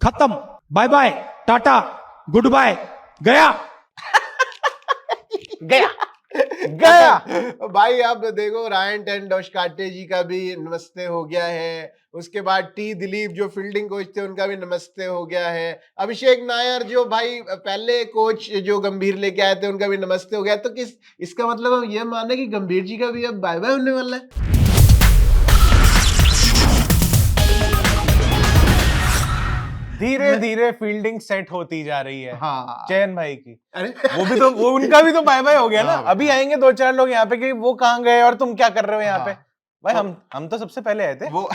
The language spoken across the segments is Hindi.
खत्म, bye bye, tata, goodbye, गया गया गया भाई। अब देखो रायन टेन डोशकाटे जी का भी नमस्ते हो गया है, उसके बाद टी दिलीप जो फील्डिंग कोच थे उनका भी नमस्ते हो गया है, अभिषेक नायर जो भाई पहले कोच जो गंभीर लेके आए थे उनका भी नमस्ते हो गया। तो किस इसका मतलब हम ये माने कि गंभीर जी का भी अब बाय बाय होने वाला है। धीरे धीरे फील्डिंग सेट होती जा रही है। हाँ चैन भाई की, अरे वो उनका भी तो बाय बाय हो गया ना। हाँ, अभी आएंगे 2-4 लोग यहाँ पे कि वो कहाँ गए और तुम क्या कर रहे हो यहाँ पे। हाँ, भाई तो- हम तो सबसे पहले आए थे वो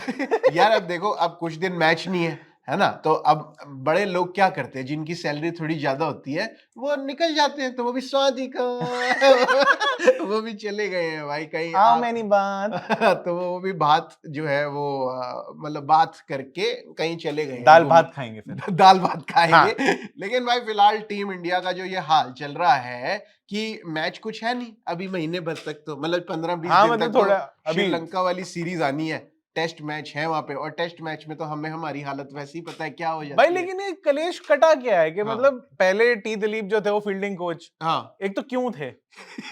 यार अब देखो, अब कुछ दिन मैच नहीं है ना, तो अब बड़े लोग क्या करते हैं जिनकी सैलरी थोड़ी ज्यादा होती है वो निकल जाते हैं, तो वो भी स्वादी का वो भी चले गए हैं भाई कहीं हाउ मेनी बात तो वो भी बात जो है वो मतलब बात करके कहीं चले गए हैं, दाल भात खाएंगे फिर। दाल भात खाएंगे। हाँ। लेकिन भाई फिलहाल टीम इंडिया का जो ये हाल चल रहा है कि मैच कुछ है नहीं अभी महीने भर तक, तो मतलब 15-20 हाँ, दिन मतलब तक थोड़ा तो अभी श्रीलंका वाली सीरीज आनी है, टेस्ट मैच है वहां पे, और टेस्ट मैच में तो हमें हमारी हालत वैसे ही पता है क्या हो जाती भाई। है। लेकिन ये कलेश कटा क्या है कि हाँ। मतलब पहले टी दिलीप जो थे वो फील्डिंग कोच, हाँ एक तो क्यों थे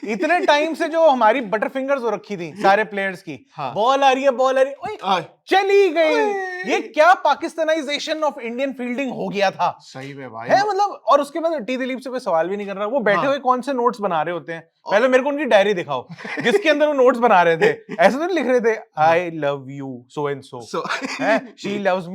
इतने टाइम से, जो हमारी बटर फिंगर्स हो रखी थी सारे प्लेयर्स की, हाँ। बॉल आ रही है बॉल आ रही है, ओए, आय, चली गई। ओए। ये क्या पाकिस्तानाइजेशन ऑफ इंडियन फील्डिंग हो गया था सही में भाई है मतलब। और उसके बाद टी दिलीप से कोई सवाल भी नहीं कर रहा, वो बैठे हाँ। हुए कौन से नोट्स बना रहे होते हैं। पहले मेरे को उनकी डायरी दिखाओ जिसके अंदर वो नोट्स बना रहे थे। ऐसे तो नहीं लिख रहे थे I love you so and so, So- she loves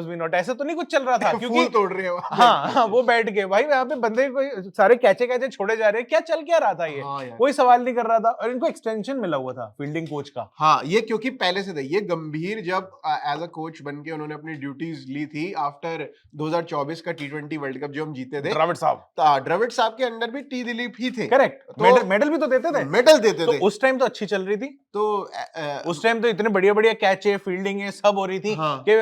me not, ऐसा तो नहीं कुछ चल रहा था। क्योंकि फूल तोड़ रहे हैं वहाँ हाँ पे। वो बैठ के भाई यहाँ पे बंदे कोई सारे कैचे कैचे छोड़े जा रहे हैं, क्या चल क्या रहा था ये, हाँ यार। कोई सवाल नहीं कर रहा था। और इनको एक्सटेंशन मिला हुआ था फील्डिंग कोच का। हाँ ये क्योंकि पहले से था, ये गंभीर जब एज अ कोच बन के उन्होंने अपनी ड्यूटीज ली थी आफ्टर 2024 का T20 वर्ल्ड कप जो हम जीते थे, द्रविड़ साहब, द्रविड़ साहब के अंडर भी टी दिलीप ही थे। करेक्ट, तो मेडल भी तो देते थे, मेडल देते तो थे। उस टाइम तो अच्छी चल रही थी। तो उस टाइम तो इतने बढ़िया बढ़िया कैच है, फील्डिंग है, सब हो रही थी हाँ। कि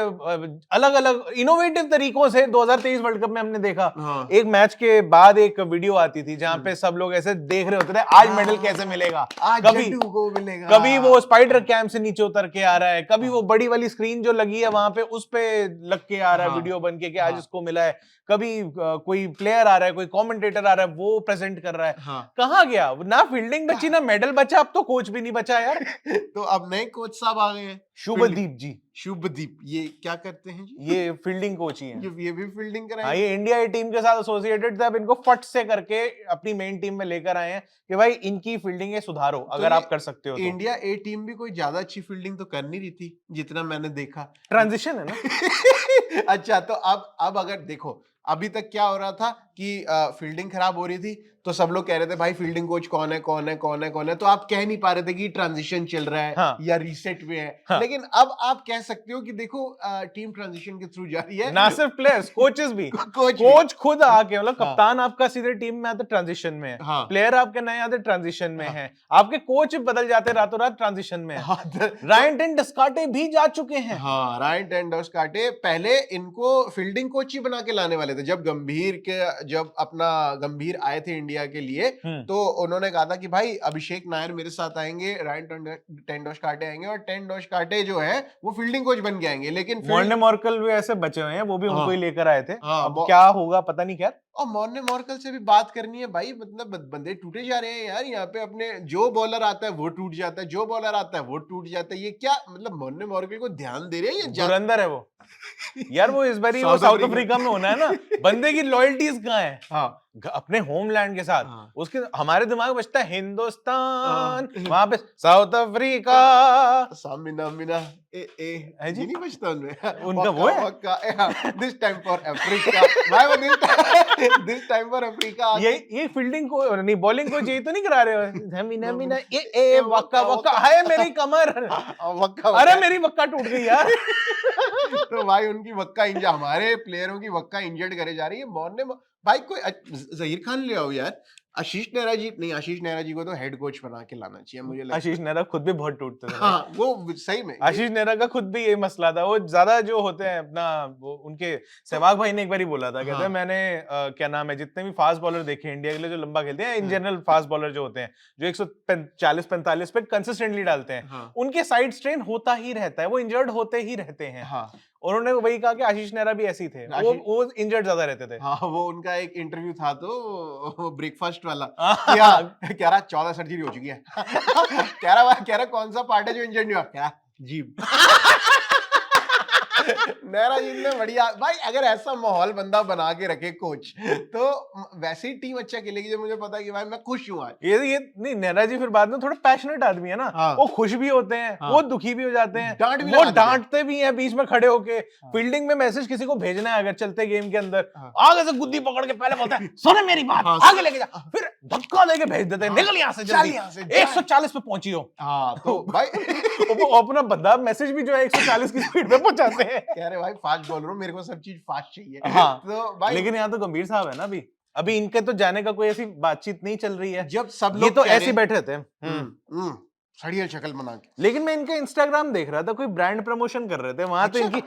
अलग अलग इनोवेटिव तरीकों से 2023 वर्ल्ड कप में हमने देखा। हाँ। एक मैच के बाद एक वीडियो आती थी जहां पे सब लोग ऐसे देख रहे होते थे आज मेडल कैसे मिलेगा, आज कभी जड्डू को मिलेगा, कभी वो स्पाइडर कैम से नीचे उतर के आ रहा है, कभी वो बड़ी वाली स्क्रीन जो लगी है वहां पे उस पे लग के आ रहा है हाँ। वीडियो बन के कि आज हाँ। इसको मिला है, कभी कोई प्लेयर आ रहा है, कोई कमेंटेटर आ रहा है वो प्रेजेंट कर रहा है। हाँ। कहाँ गया, ना फील्डिंग बची ना मेडल बचा, अब तो कोच भी नहीं बचा यार। तो अब नए कोच साहब आ गए हैं, शुभदीप जी, शुभदीप, ये क्या करते हैं जी? ये फील्डिंग कोच ही हैं। ये भी फील्डिंग हाँ, कराएंगे? ये इंडिया की टीम के साथ एसोसिएटेड थे, अब इनको फट से करके अपनी मेन टीम में लेकर आए हैं कि भाई इनकी फील्डिंग सुधारो अगर ये आप कर सकते हो तो। इंडिया ए टीम भी कोई ज्यादा अच्छी फील्डिंग तो कर नहीं रही थी जितना मैंने देखा। ट्रांजिशन है ना। अच्छा, तो अब अगर देखो अभी तक क्या हो रहा था कि फील्डिंग खराब हो रही थी तो सब लोग कह रहे थे भाई फील्डिंग कोच कौन है कौन है कौन है कौन है, तो आप कह नहीं पा रहे थे कि ट्रांजिशन चल रहा है हाँ। या रीसेट में है। हाँ। लेकिन अब आप कह सकते हो कि देखो टीम ट्रांजिशन के थ्रू जा रही है। ना सिर्फ प्लेयर्स, कोचेस भी। कोच कोच खुद आके मतलब हाँ। कप्तान आपका सीधे टीम में आते ट्रांजिशन में है, हाँ। प्लेयर आपके नए आते ट्रांजिशन में हाँ। है, आपके कोच बदल जाते रातों रात ट्रांजिशन में है। हाँ, रायन टेन डस्काटे भी जा चुके हैं। हाँ, रायन टेन डस्काटे पहले इनको फील्डिंग कोच ही बना के लाने वाले थे जब गंभीर आए थे इंडिया के लिए। तो उन्होंने कहा था कि भाई अभिषेक नायर मेरे साथ आएंगे, रायन टेन डस्काटे आएंगे और टेन डस्काटे जो है वो फील्डिंग कोच बन के आएंगे। लेकिन मॉर्ने मॉर्कल भी ऐसे बचे हुए हैं, वो भी उनको ही लेकर आए थे। अब क्या होगा पता नहीं। खैर, और मॉर्ने मॉर्कल से भी बात करनी है भाई, मतलब बंदे टूटे जा रहे हैं यार यहाँ पे। अपने जो बॉलर आता है वो टूट जाता है, जो बॉलर आता है वो टूट जाता है। ये क्या मतलब मॉर्ने मॉर्कल को ध्यान दे रहे हैं धुरंधर है वो यार। वो इस बार वो साउथ अफ्रीका में होना है ना। बंदे की लॉयल्टीज कहाँ है? हाँ, अपने होमलैंड के साथ। हाँ। उसके हमारे दिमाग में बचता है हिंदुस्तान, वहां पे साउथ अफ्रीका, सामिना मिना ए जी नहीं बचता उनमें। उनका वो है दिस टाइम फॉर अफ्रीका भाई, दिस टाइम फॉर अफ्रीका। ये फील्डिंग को नहीं, बॉलिंग को यही तो नहीं करा रहे हो? मिना मिना ए वक्का वक्का, हाय मेरी कमर, अरे मेरी वक्का टूट गई यार। तो भाई उनकी वक्का इंजर्ड, हमारे प्लेयरों की वक्का इंजर्ड करे जा रही है। मॉर्ने भाई कोई जहीर खान ले आओ यार। आशीष नेहरा जी को तो हेड कोच बना के लाना चाहिए मुझे लगता है। आशीष नेहरा खुद भी बहुत टूटते थे। हाँ, वो सही में आशीष नेहरा का खुद भी यही मसला था। वो ज्यादा जो होते हैं अपना, वो उनके सहवाग भाई ने एक बार ही बोला था, कहते हैं मैंने क्या नाम है, जितने भी फास्ट बॉलर देखे इंडिया के लिए जो लंबा खेलते हैं, इन जनरल फास्ट बॉलर जो होते हैं जो 140-45 पे कंसिस्टेंटली डालते हैं, उनके साइड स्ट्रेन होता ही रहता है, वो इंजर्ड होते ही रहते हैं। उन्होंने वही कहा कि आशीष नेहरा भी ऐसे ही थे, वो इंजर्ड ज्यादा रहते थे। हाँ, वो उनका एक इंटरव्यू था तो ब्रेकफास्ट वाला हाँ। कह रहा 14 सर्जरी हो चुकी है कह रहा कौन सा पार्ट है जो इंजर्ड नहीं हुआ, क्या जीभ नेहरा जी ने बढ़िया भाई, अगर ऐसा माहौल बंदा बना के रखे कोच, तो वैसे ही टीम अच्छा खेलेगी। जब मुझे पता है कि भाई मैं खुश हूँ आज। ये नहीं, नेहरा जी फिर बाद में थोड़े पैशनेट आदमी है ना। हाँ। वो खुश भी होते हैं, हाँ। वो दुखी भी हो जाते हैं, डांट भी वो लगाते हैं। डांटते भी हैं बीच में खड़े होके। हाँ। फील्डिंग में मैसेज किसी को भेजना है अगर चलते गेम के अंदर, हाँ। आगे से गुद्दी पकड़ के पहले बोलते हैं सुने मेरी बात, हाँ। आगे लेके जा, फिर धक्का देके भेज देते हैं, हाँ। निकल यहाँ से चल जल्दी, यहाँ से, 140 पे पहुंची हो। हाँ तो भाई वो अपना बंदा मैसेज भी जो है 140 की स्पीड पे पहुंचाते हैं। कह रहे भाई फास्ट बॉलर हूँ, मेरे को सब चीज फास्ट चाहिए। हाँ। तो भाई लेकिन यहाँ तो गंभीर साहब है ना, अभी इनके तो जाने का कोई ऐसी बातचीत नहीं चल रही है। जब सब ये लोग तो कह रहे ऐसे ही हैं- बैठे रहते हैं। सड़ियल शक्ल बना के। लेकिन मैं इनका इंस्टाग्राम देख रहा था, कोई ब्रांड प्रमोशन कर रहे थे वहां। तो इनकी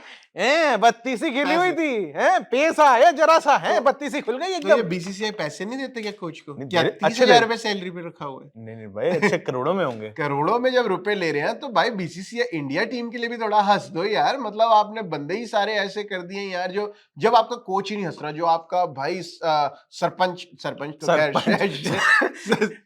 बत्तीसी खिली हुई थी, पैसा है जरा सा है, बत्तीसी खुल गई तो ये एकदम। बीसीसीआई पैसे नहीं देते क्या कोच को? नहीं, क्या बड़े 30,000 अच्छे रुपए सैलरी पे रखा हुआ है? नहीं भाई, अच्छे करोड़ों में होंगे। करोड़ों में जब रुपए ले रहे हैं तो भाई बीसीसीआई इंडिया टीम के लिए भी थोड़ा हंस दो यार। मतलब आपने बंदे ही सारे ऐसे कर दिए यार, जो जब आपका कोच ही नहीं हंस रहा, जो आपका भाई सरपंच तो खैर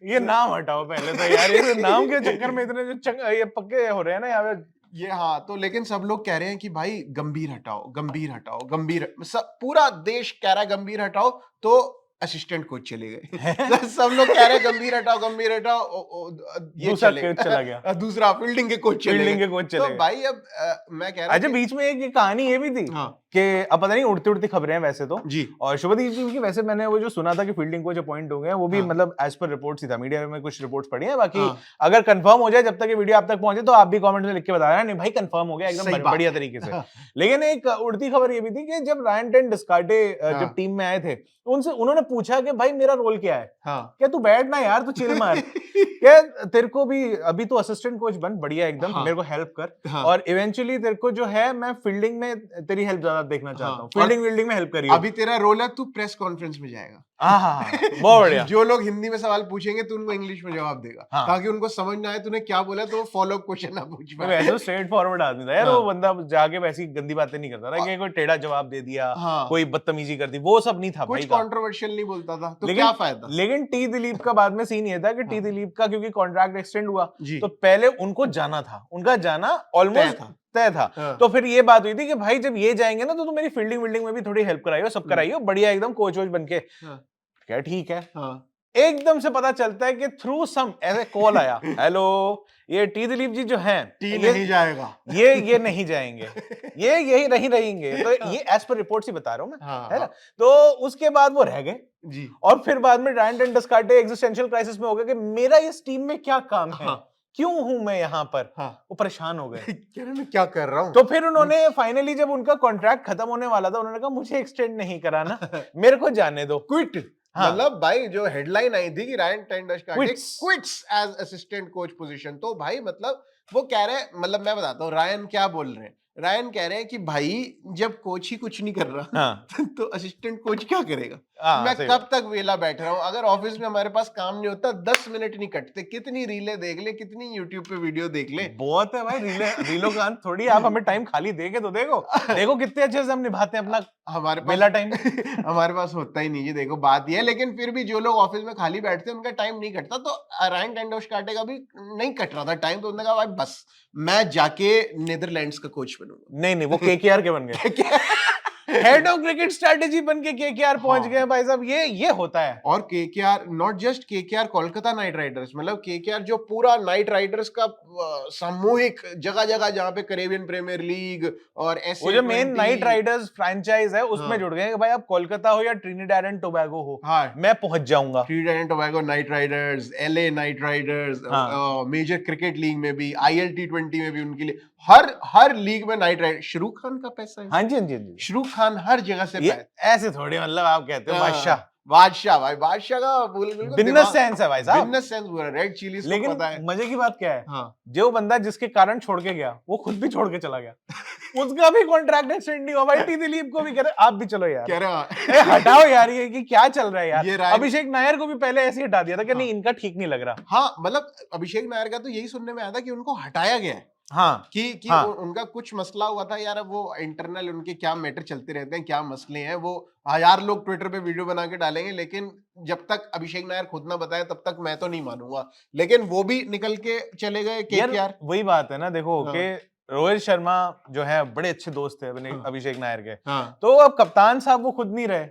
ये नाम हटाओ पहले तो यार, ये नाम के चक्कर में इतने जो ये पक्के हो रहे हैं ना यहाँ पे। ये हाँ, तो लेकिन सब लोग कह रहे हैं कि भाई गंभीर हटाओ, गंभीर हटाओ, गंभीर, सब पूरा देश कह रहा है गंभीर हटाओ, तो असिस्टेंट कोच चले गए। सब लोग कह रहे हैं गंभीर हटाओ, गंभीर हटाओ, ये दूसरा कोच चला गया। दूसरा फील्डिंग के कोच चले फील्डिंग गए। के कोच तो चले गए। भाई अब मैं कह रहा अच्छा, बीच में एक कहानी ये भी थी कि अब पता नहीं उड़ती उड़ती खबरें हैं वैसे तो जी, और शुभदीप जी की, वैसे मैंने वो जो सुना था कि फील्डिंग कोच अपॉइंट हो गए, वो भी हाँ। मतलब एज पर रिपोर्ट्स ही था, मीडिया में कुछ रिपोर्ट्स पड़ी हैं। बाकी हाँ। अगर कंफर्म हो जाए, जब तक ये वीडियो आप तक पहुंचे तो आप भी कमेंट में लिख के बताना, नहीं भाई कंफर्म हो गया सही एकदम बात बढ़िया है। तरीके से। लेकिन एक उड़ती खबर ये भी थी कि जब रायन टेन डिस्कार्टे जब टीम में आए थे, उनसे उन्होंने पूछा कि भाई मेरा रोल क्या है, क्या तू बैठ ना यार, तू चिल मार, क्या तेरे को भी अभी तो असिस्टेंट कोच बन बढ़िया एकदम, मेरे को हेल्प कर, और इवेंचुअली तेरे को जो है मैं फील्डिंग में तेरी हेल्प ज्यादा देखना चाहता हूँ, फील्डिंग में हेल्प करिए। अभी तेरा रोल है, तू प्रेस कॉन्फ्रेंस में जाएगा। बहुत बढ़िया। जो लोग हिंदी में सवाल पूछेंगे तू उनको इंग्लिश में जवाब देगा, हाँ। ताकि उनको समझ ना आए तूने क्या बोला, तो वो फॉलो अप क्वेश्चन ना पूछ पाए। वैसे स्ट्रेट फॉरवर्ड आदमी था यार, वो बंदा जाके वैसी गंदी बातें नहीं करता था कि कोई टेढ़ा जवाब दे दिया, कोई बदतमीजी कर दी, वो सब नहीं था भाई। कुछ कंट्रोवर्शियल नहीं बोलता था, तो लेकिन क्या फायदा। लेकिन टी दिलीप का बाद में सीन ये था कि टी दिलीप का क्योंकि कॉन्ट्रैक्ट एक्सटेंड हुआ, जी। तो पहले उनको जाना था, उनका जाना ऑलमोस्ट तय था। तो फिर ये बात हुई थी कि भाई जब ये जाएंगे ना, तो तुम मेरी फील्डिंग में भी थोड़ी हेल्प कराइयो, सब कराइयो, बढ़िया एकदम कोच वोच बनके। क्या ठीक है। एकदम से पता चलता है कि थ्रू सम ऐसे कॉल आया, हेलो ये टी दिलीप जी जो हैं, टी नहीं जाएगा, ये नहीं जाएंगे, ये यही नहीं रहेंगे। तो ये एज पर रिपोर्ट्स ही बता रहा हूं मैं, है ना। तो उसके बाद वो रह गए जी, और फिर बाद में रायन टेन डिस्कार्टे एग्जिस्टेंशियल क्राइसिस में हो गया कि मेरा इस टीम में क्या काम है, क्यों हूं मैं यहाँ पर। वो परेशान हो गए, मैं क्या कर रहा हूँ। तो फिर उन्होंने फाइनली जब उनका कॉन्ट्रैक्ट खत्म होने वाला था, उन्होंने कहा मुझे एक्सटेंड नहीं कराना, मेरे को जाने दो, क्विट। मतलब भाई जो हेडलाइन आई थी कि Ryan ten Doeschate quits as assistant coach position, तो भाई मतलब वो कह रहे हैं, मतलब मैं बताता हूँ रायन क्या बोल रहे हैं। रायन कह रहे हैं कि भाई जब कोच ही कुछ नहीं कर रहा, तो असिस्टेंट कोच क्या करेगा। मैं कब तक वेला बैठ रहा हूँ, अगर ऑफिस में हमारे पास काम नहीं होता 10 मिनट नहीं कटते, कितनी रीलें देख ले, कितनी यूट्यूब पे वीडियो देख ले, बहुत है भाई। रीलों का अंत थोड़ी, आप हमें टाइम खाली देके तो देखो कितने अच्छे से हम निभाते हैं अपना हमारे वेला टाइम। हमारे पास होता ही नहीं है, देखो बात ये है। लेकिन फिर भी जो लोग ऑफिस में खाली बैठते हैं उनका टाइम नहीं कटता, तो रायन टेन डिस्कार्टे का भी नहीं कट रहा था टाइम, तो उन्होंने कहा भाई बस मैं जाके नीदरलैंड्स का कोच बनूंगा। नहीं वो केकेआर के बन गए, हेड ऑफ क्रिकेट स्ट्रेटेजी बन के केकेआर पहुंच गए भाई साहब। ये होता है। और KKR, not just KKR, Kolkata night Riders, मतलब केकेआर जो पूरा नाइट राइडर्स का सामूहिक जगह जगह जहां पे कैरेबियन प्रीमियर लीग और ऐसे वो जो मेन नाइट राइडर्स फ्रैंचाइज है उसमें जुड़ गए भाई। आप कोलकाता हो या ट्रिनिडाड एंड टोबैगो हो, मैं पहुंच जाऊंगा। Trinidad and Tobago Knight Riders, LA Knight Riders, Major Cricket League में भी, आईएल T20 में भी, उनके लिए हर लीग में नाइट राइडर। शाहरुख खान का पैसा है। हाँ जी। शाहरुख खान हर जगह से ऐसे थोड़े, मतलब आप कहते हो बादशाह भाई, बादशाह का बिल्कुल बिजनेस सेंस है भाई साहब, बिजनेस सेंस पूरा। रेड चिलीज को पता है। लेकिन मजे की बात क्या है, जो बंदा जिसके कारण छोड़ के गया वो खुद भी छोड़ के चला गया। उसका भी कॉन्ट्रैक्ट एक्सटेंड नहीं हुआ भाई। टी दिलीप को भी कह रहे आप भी चलो यार, कह रहे हटाओ यार, ये कि क्या चल रहा है यार। ये अभिषेक नायर को भी पहले ऐसे ही हटा दिया था कि नहीं इनका ठीक नहीं लग रहा। हाँ, मतलब अभिषेक नायर का तो यही सुनने में आया था कि उनको हटाया गया है, हाँ कि हाँ। उनका कुछ मसला हुआ था यार, वो इंटरनल उनके क्या मैटर चलते रहते हैं, क्या मसले हैं, वो 1000 लोग ट्विटर पे वीडियो बना के डालेंगे, लेकिन जब तक अभिषेक नायर खुद ना बताए तब तक मैं तो नहीं मानूंगा। लेकिन वो भी निकल के चले गए केकेआर। यार वही बात है ना, देखो हाँ। कि रोहित शर्मा जो है बड़े अच्छे दोस्त है अपने हाँ। अभिषेक नायर के, हाँ। तो अब कप्तान साहब वो खुद नहीं रहे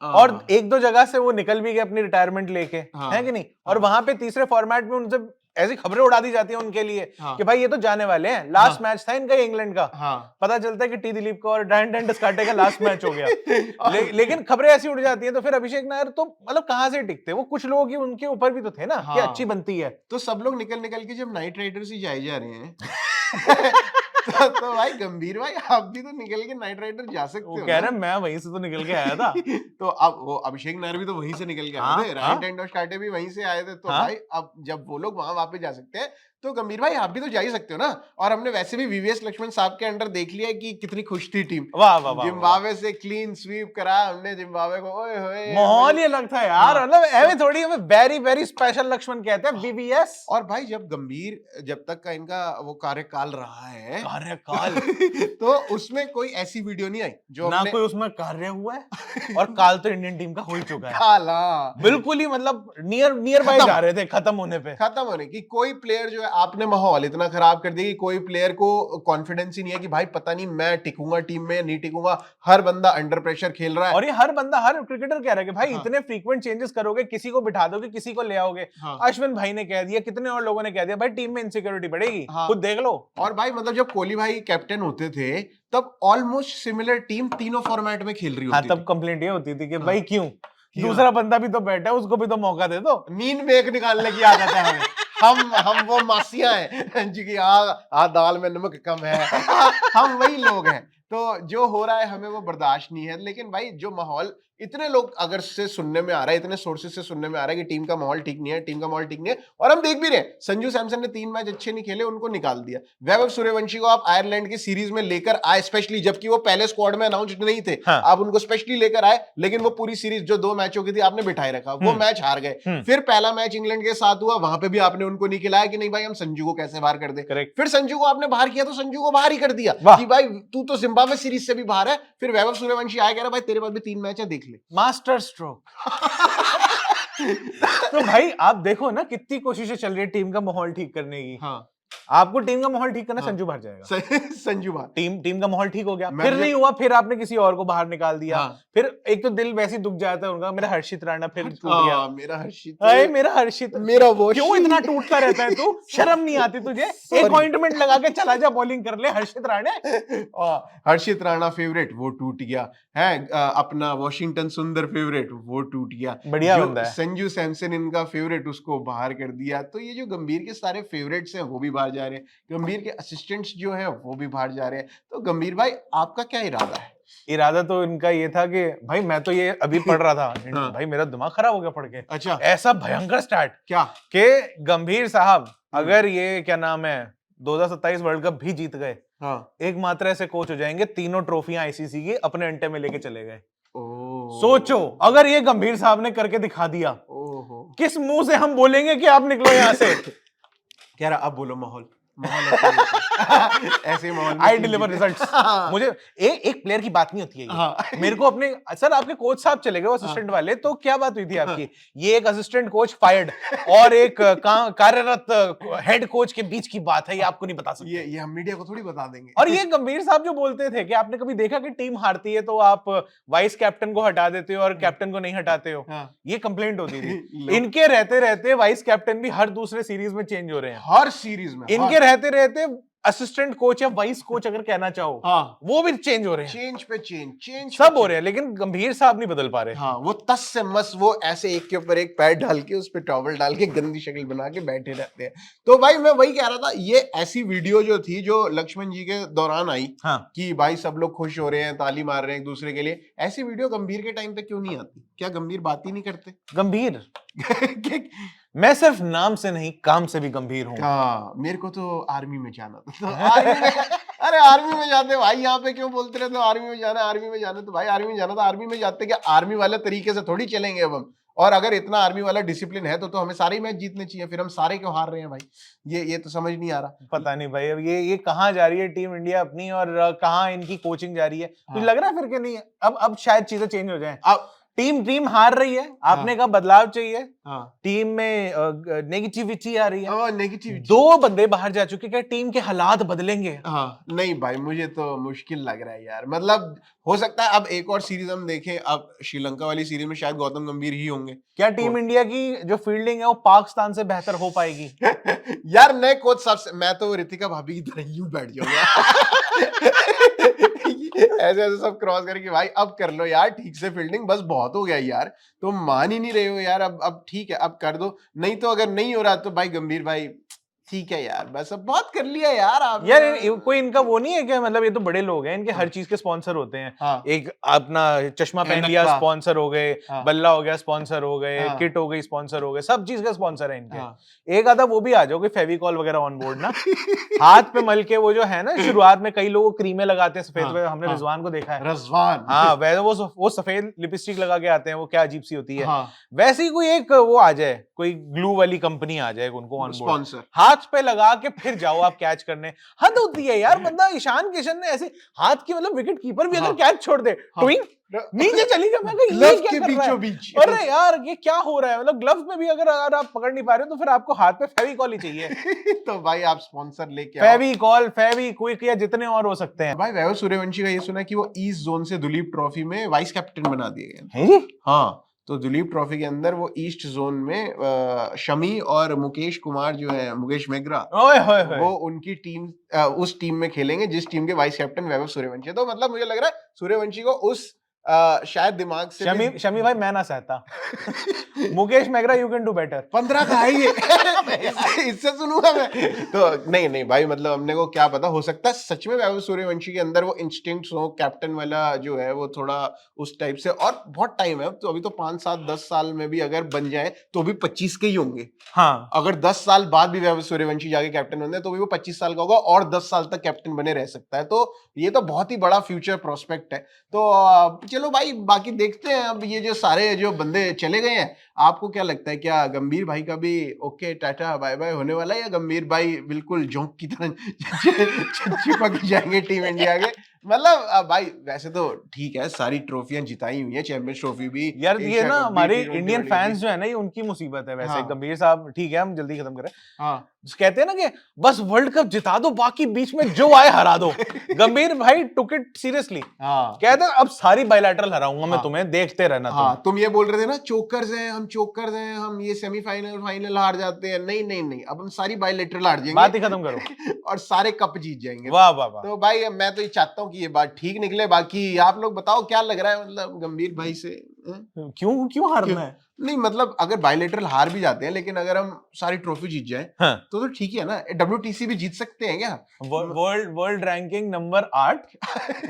और हाँ। एक दो जगह से वो निकल भी गए अपनी रिटायरमेंट लेके, हाँ। है कि नहीं? और हाँ। वहां पे तीसरे फॉर्मेट में उनसे ऐसी खबरें उड़ा दी जाती हैं उनके लिए हाँ। कि भाई ये तो जाने वाले हैं, लास्ट हाँ। मैच था इनका इंग्लैंड का। हाँ। पता चलता है कि टी दिलीप का और डायन डिस्काटे का लास्ट मैच हो गया। और- लेकिन खबरें ऐसी उड़ जाती हैं, तो फिर अभिषेक नायर तो मतलब कहां से टिकते? वो कुछ लोगों की उनके ऊपर भी तो थे ना कि हाँ। अच्छी बनती है। तो सब लोग निकल निकल के जब नाइट राइडर्स ही जाए जा रहे हैं तो भाई गंभीर भाई आप भी तो निकल के नाइट राइडर जा सकते वो हो कह ना। रहे मैं वहीं से तो निकल के आया था। तो अब वो अभिषेक नायर भी तो वहीं से निकल के आए हाँ, थे, हाँ। रायन टेंडुलकर भी वहीं से आए थे, तो हाँ। भाई अब जब वो लोग वहां वापस जा सकते हैं तो गंभीर भाई आप भी तो जा ही सकते हो ना। और हमने वैसे भी वीवीएस लक्ष्मण साहब के अंडर देख लिया कि कितनी खुश थी टीम। वाह वाह वाह। जिम्बाब्वे से क्लीन स्वीप करा हमने जिम्बाब्वे को, ओए होए माहौल ही अलग था यार, हाँ। मतलब एवे थोड़ी हमें वेरी वेरी स्पेशल लक्ष्मण कहते हैं वीवीएस। और भाई जब गंभीर जब तक का इनका वो कार्यकाल रहा है कार्यकाल तो उसमें कोई ऐसी वीडियो नहीं आई जो ना हमने कोई उसमें कार्य हुआ है और काल तो इंडियन टीम का हो ही चुका है काला बिल्कुल ही, मतलब नियर बाय खत्म। जा रहे थे खत्म होने पे। खत्म होने की। कोई प्लेयर जो है आपने माहौल इतना खराब कर दिया कि कोई प्लेयर को कॉन्फिडेंस ही नहीं है कि भाई पता नहीं मैं टिकूंगा टीम में नहीं टिकूंगा। हर बंदा अंडर प्रेशर खेल रहा है। और ये हर बंदा हर क्रिकेटर कह रहा है कि भाई हाँ। इतने फ्रीक्वेंट चेंजेस करोगे, किसी को बिठा दोगे किसी को ले आओगे। हाँ। अश्विन भाई ने कह दिया, कितने और लोगों ने कह दिया, भाई टीम में इनसिक्योरिटी बढ़ेगी। हाँ। खुद देख लो। और भाई मतलब जब कोहली भाई कैप्टन होते थे तब ऑलमोस्ट सिमिलर टीम तीनों फॉर्मेट में खेल रही हाँ, होती तब थी। कंप्लेंट ये होती थी कि हाँ। भाई क्यों दूसरा बंदा भी तो बैठा है, उसको भी तो मौका दे दो। नींद में एक निकालने की आदत है हमें। हम वो मासियां हैं जी की दाल में नमक कम है। हम वही लोग हैं। तो जो हो रहा है हमें वो बर्दाश्त नहीं है। लेकिन भाई जो माहौल इतने लोग अगर से सुनने में आ रहा है, इतने सोर्सेज से सुनने में आ रहा है कि टीम का माहौल ठीक नहीं है, टीम का माहौल ठीक नहीं है, और हम देख भी रहे हैं संजू सैमसन ने 3 मैच अच्छे नहीं खेले, उनको निकाल दिया। वैभव सूर्यवंशी को आप आयरलैंड की सीरीज में लेकर आए स्पेशली, जबकि वो पहले स्क्वाड में अनाउंस्ड नहीं थे। हाँ। आप उनको स्पेशली लेकर आए, लेकिन वो पूरी सीरीज जो 2 मैचों की थी आपने बिठाए रखा, वो मैच हार गए। फिर पहला मैच इंग्लैंड के साथ हुआ, वहां पे भी आपने उनको नहीं खिलाया कि नहीं भाई हम संजू को कैसे बाहर कर दे। करेक्ट। फिर संजू को आपने बाहर किया तो संजू को बाहर ही कर दिया कि भाई तू तो जिम्बाब्वे सीरीज से भी बाहर है। फिर वैभव सूर्यवंशी आया, कह रहा भाई तेरे पास भी 3 मैच है, देख ले। Master stroke. तो भाई आप देखो ना कितनी कोशिशें चल रही है टीम का माहौल ठीक करने की। हाँ। आपको टीम का माहौल ठीक करना, हाँ। संजू बाहर जाएगा। संजू बाहर। टीम का माहौल ठीक हो गया, मैं फिर जब- नहीं हुआ, फिर आपने किसी और को बाहर निकाल दिया। हाँ। फिर एक तो दिल वैसे ही दुख जाता है उनका, मेरा हर्षित राणा फिर टूट गया। मेरा हर्षित, अरे मेरा हर्षित, मेरा वो क्यों इतना टूटता रहता है तू? शर्म नहीं आती तुझे? एक ऑइंटमेंट लगा के चला जा, बॉलिंग कर ले हर्षित राणे। हर्षित राणा फेवरेट वो टूट गया है। अपना वॉशिंगटन सुंदर फेवरेट वो टूट गया। बढ़िया जो बंदा है। संजू सैमसन इनका फेवरेट उसको बाहर कर दिया। तो ये जो गंभीर के सारे फेवरेट्स हैं वो भी बाहर जा रहे हैं, गंभीर के असिस्टेंट्स जो हैं वो भी बाहर जा रहे हैं। तो गंभीर भाई आपका क्या इरादा है? इरादा तो इनका ये था कि भाई मैं तो ये अभी पढ़ रहा था हाँ। भाई मेरा दिमाग खराब हो गया पढ़ के। अच्छा, ऐसा भयंकर स्टार्ट क्या? कि गंभीर साहब अगर ये क्या नाम है 2027 वर्ल्ड कप भी जीत गए, हाँ। एकमात्र ऐसे कोच हो जाएंगे, तीनों ट्रॉफियां आईसीसी की अपने अंटे में लेके चले गए। ओह। सोचो अगर ये गंभीर साहब ने करके दिखा दिया, ओहो। किस मुंह से हम बोलेंगे कि आप निकलो यहाँ से। कह रहा अब बोलो माहौल ऐसा ही होता है। ऐसे माहौल में आई टीम डिलीवर जीते। रिजल्ट्स। मुझे एक प्लेयर की बात नहीं होती है ये। हाँ। मेरे को अपने सर आपके कोच साहब चले गए वो असिस्टेंट वाले, तो क्या बात हुई थी आपकी? ये एक असिस्टेंट कोच फायर्ड और एक कार्यरत हेड कोच के बीच की बात है, ये आपको नहीं बता सकते। ये हम मीडिया को थोड़ी बता देंगे। और ये गंभीर साहब जो बोलते थे कि आपने कभी देखा कि टीम हारती है तो आप वाइस कैप्टन को हटा देते हो और कैप्टन को नहीं हटाते हो? हाँ। ये कंप्लेंट होती थी। लो। इनके रहते रहते वाइस कैप्टन भी हर दूसरे सीरीज में चेंज हो रहे हैं। हर सीरीज में इनके रहते रहते असिस्टेंट कोच या वाइस कोच अगर कहना चाहो, हाँ, वो भी चेंज हो रहे हैं। चेंज पे चेंज सब हो रहे हैं, लेकिन गंभीर साहब नहीं बदल पा रहे। हाँ, वो तस से मस वो ऐसे एक के ऊपर एक पैर डाल के उस पे टॉवल डाल के गंदी शक्ल बना के बैठे रहते हैं। तो भाई मैं वही कह रहा था, ये ऐसी वीडियो जो थी जो लक्ष्मण जी के दौरान आई, हाँ। कि भाई सब लोग खुश हो रहे हैं, ताली मार रहे हैं एक दूसरे के लिए, ऐसी वीडियो गंभीर के टाइम पे क्यों नहीं आती? क्या गंभीर बात ही नहीं करते? गंभीर मैं सिर्फ नाम से नहीं काम से भी गंभीर हूँ। हाँ, मेरे को तो आर्मी में जाना था। तो आर्मी में, अरे आर्मी में जाते भाई, यहाँ पे क्यों बोलते रहते हो आर्मी में जाना, आर्मी में जाना? तो भाई आर्मी में जाना था, आर्मी में जाते क्या आर्मी वाले तरीके से थोड़ी चलेंगे अब हम। और अगर इतना आर्मी वाला डिसिप्लिन है तो हमें सारे मैच जीतने चाहिए, फिर हम सारे क्यों हार रहे हैं भाई? ये तो समझ नहीं आ रहा। पता नहीं भाई, अब ये कहाँ जा रही है टीम इंडिया अपनी, और कहाँ इनकी कोचिंग जा रही है। कुछ हाँ। लग रहा है फिर कि नहीं, अब शायद चीजें चेंज हो जाएं। अब टीम हार रही है, आपने कहा बदलाव चाहिए, हाँ टीम में नेगेटिविटी आ रही है, नेगेटिव 2 बंदे बाहर जा चुके, क्या टीम के हालात बदलेंगे? हाँ नहीं भाई, मुझे तो मुश्किल लग रहा है यार। मतलब हो सकता है अब एक और सीरीज हम देखें, अब श्रीलंका वाली सीरीज में शायद गौतम गंभीर ही होंगे। क्या टीम इंडिया की जो फील्डिंग है वो पाकिस्तान से बेहतर हो पाएगी? यार नए कोच साहब, मैं तो रितिका भाभी की तरह यूं बैठ जाऊंगा ऐसे ऐसे सब क्रॉस करके, भाई अब कर लो यार ठीक से फील्डिंग, बस बहुत हो गया यार, तुम मान ही नहीं रहे हो यार। अब ठीक है, अब कर दो, नहीं तो अगर नहीं हो रहा तो भाई गंभीर भाई ठीक है यार, बस अब बहुत कर लिया यार आप यार कोई इनका वो नहीं है क्या? मतलब ये तो बड़े लोग हैं, इनके हर चीज के स्पॉन्सर होते हैं। हाँ। एक अपना चश्मा पहन लिया नक्का। स्पॉन्सर हो गए, हाँ। बल्ला हो गया स्पॉन्सर हो गए, हाँ। किट हो गई स्पॉन्सर हो गए, सब चीज का स्पॉन्सर है इनके। हाँ। एक आधा वो भी आ जाओगे फेविकॉल वगैरह ऑन बोर्ड ना हाथ पे मल के, वो जो है ना शुरुआत में कई लोग क्रीमें लगाते हैं सफेद, हाँ। हमने हाँ। रिजवान को देखा है। रजवान हाँ वैसे वो सफेद लिपस्टिक लगा के आते हैं, वो क्या अजीब सी होती है। हाँ। वैसे ही कोई एक वो आ जाए, कोई ग्लू वाली कंपनी आ जाए उनको ऑन बोर्ड, स्पॉन्सर हाथ पे लगा के फिर जाओ आप कैच करने। हद होती है यार, बंदा ईशान किशन ने ऐसे हाथ की, मतलब विकेट कीपर भी अगर हाँ। कैच छोड़ दे, हाँ। ट्विंग नीचे चली गई, मैं कहा ये ग्लव्स क्या के कर रहा बीचों है? बीच। अरे यार ये क्या हो रहा है? मतलब ग्लव्स में भी अगर आप पकड़ नहीं पा रहे हो तो फिर आपको हाथ पे फेविकॉल ही चाहिए। तो भाई आप स्पॉन्सर लेके आओ। फेविकॉल, फेविक्विक या जितने और हो सकते हैं। भाई वैभव सूर्यवंशी का ये सुना कि वो ईस्ट जोन से दुलीप ट्रॉफी में वाइस कैप्टन बना दिए गए। हैं जी? हाँ, तो दुलीप ट्रॉफी के अंदर वो ईस्ट जोन में शमी और मुकेश कुमार जो है, मुकेश मेगरा, ओए होए होए। वो उनकी टीम उस टीम में खेलेंगे जिस टीम के वाइस कैप्टन वैभव सूर्यवंशी है। तो मतलब मुझे लग रहा है सूर्यवंशी को उस शायद दिमाग से शमी भाई मैं ना सहता। Mukesh McGrath you can do better. 15 का है ये इससे सुनूंगा मैं तो। नहीं भाई, मतलब हमने को क्या पता, हो सकता है सच में वैभव सूर्यवंशी के अंदर वो इंस्टिंक्ट्स हो, कैप्टन वाला जो है वो थोड़ा उस टाइप से। और बहुत टाइम है, तो अभी तो 5 7 10 साल में भी अगर बन जाए तो भी 25 के ही होंगे। हाँ, अगर 10 साल बाद भी वैभव सूर्यवंशी जाके कैप्टन बन जाए तो भी वो 25 साल का होगा और 10 साल तक कैप्टन बने रह सकता है। तो ये तो बहुत ही बड़ा फ्यूचर प्रोस्पेक्ट है। तो चलो भाई, बाकी देखते हैं। अब ये जो सारे जो बंदे चले गए हैं, आपको क्या लगता है, क्या गंभीर भाई का भी ओके टाटा बाय बाय होने वाला है, या गंभीर भाई बिल्कुल जोंक की तरह चिपक जाएंगे टीम इंडिया के? मतलब भाई वैसे तो ठीक है, सारी ट्रॉफियां जिताई हुई है, चैंपियंस ट्रॉफी भी। यार ये एशिया ना कप भी, हमारे T20 Indian world cup fans भी। जो है ना, ये उनकी मुसीबत है वैसे। हाँ। गंभीर साहब ठीक है, हम जल्दी खत्म करें। हाँ कहते हैं ना कि बस वर्ल्ड कप जिता दो, बाकी बीच में जो आए हरा दो। गंभीर भाई टुक इट सीरियसली। हाँ कहते हैं अब सारी बायलैटरल हराऊंगा मैं हाँ। तुम्हें, देखते रहना हाँ, तुम। तुम ये बोल रहे थे ना चोकर्स हैं हम, चोकर्स हैं हम, ये सेमीफाइनल फाइनल हार जाते हैं। नहीं, अब हम सारी बायलैटरल हार जाएंगे, बात ही खत्म करो। और सारे कप जीत जाएंगे। वाह वाह वाह। तो भाई मैं तो ये चाहता हूँ कि ये बात ठीक निकले। बाकी आप लोग बताओ क्या लग रहा है, मतलब गंभीर भाई से क्यों हारना है? नहीं, मतलब अगर बायलैटरल हार भी जाते हैं, लेकिन अगर हम सारी ट्रॉफी जीत जाए हाँ। तो ठीक है ना। WTC भी जीत सकते हैं क्या? World ranking number 8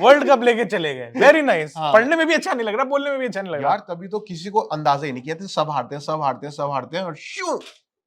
world cup लेके चले गए। Very nice. हाँ। पढ़ने में भी अच्छा नहीं लग रहा, बोलने में भी अच्छा नहीं लग रहा। यार तभी तो किसी को अंदाजा ही नहीं किया था, सब हारते हैं और शू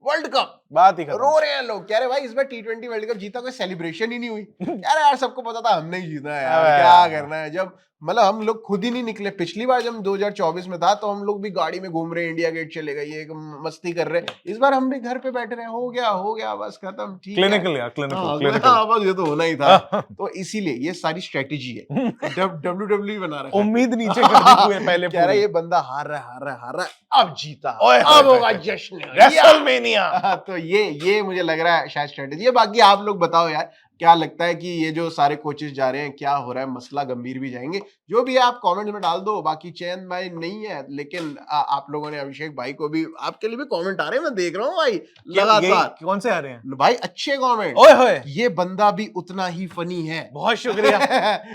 वर्ल्ड कप। बात ही खत्म। रो रहे हैं लोग, कह रहे भाई इस बार T20 वर्ल्ड कप जीता, कोई सेलिब्रेशन ही नहीं हुई। यार सबको पता था हमने ही जीतना है यार, क्या करना है। जब मतलब हम लोग खुद ही नहीं निकले। पिछली बार जब 2024 में था तो हम लोग भी गाड़ी में घूम रहे हैं, इंडिया गेट चले गए, ये मस्ती कर रहे हैं। इस बार हम भी घर पे बैठे रहे, हो गया बस खत्म, ठीक है। क्लिनिकल यार, क्लिनिकल। हाँ, बस ये तो होना ही था। तो इसीलिए ये सारी स्ट्रेटेजी है, WWE बना रहा है। उम्मीद नीचे कर दी पूरे पहले। कह रहा है ये बंदा हार रहा है, अब जीता, ओए, अब होगा जश्न, रेसलमेनिया। तो ये मुझे लग रहा है शायद स्ट्रेटेजी है। बाकी आप लोग बताओ यार, क्या लगता है कि ये जो सारे कोचेस जा रहे हैं, क्या हो रहा है मसला? गंभीर भी जाएंगे, जो भी है आप कमेंट में डाल दो। बाकी चैन भाई नहीं है, लेकिन आप लोगों ने अभिषेक भाई को भी, आपके लिए भी कमेंट आ रहे हैं, मैं देख रहा हूँ भाई लगातार। कौन से आ रहे हैं भाई अच्छे कमेंट। ओए होए, ये बंदा भी उतना ही फनी है। बहुत शुक्रिया।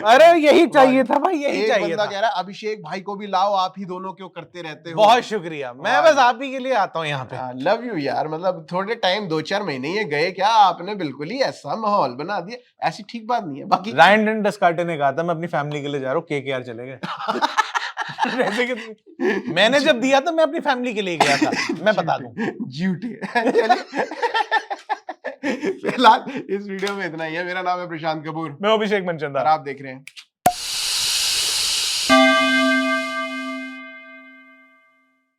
अरे यही चाहिए था भाई, यही एक चाहिए बंदा था। कह रहा है अभिषेक भाई को भी लाओ, आप ही दोनों क्यों करते रहते हो। बहुत शुक्रिया, मैं बस आप ही के लिए आता हूँ यहाँ पे। लव यू यार, मतलब थोड़े टाइम 2-4 महीने ये गए क्या, आपने बिल्कुल ही ऐसा माहौल बना दिया, ऐसी ठीक बात नहीं है। बाकी रायन एंड डस्कार्टे ने कहा था मैं अपनी फैमिली के लिए जा रहा हूँ, KKR चले गए। वैसे कि मैंने जब दिया था मैं अपनी फैमिली के लिए गया था, मैं बता दूं। झूठे। चलिए फिलहाल इस वीडियो में इतना ही है। मेरा नाम है प्रशांत कपूर, मैं अभिषेक मनचंदा, और आप देख रहे हैं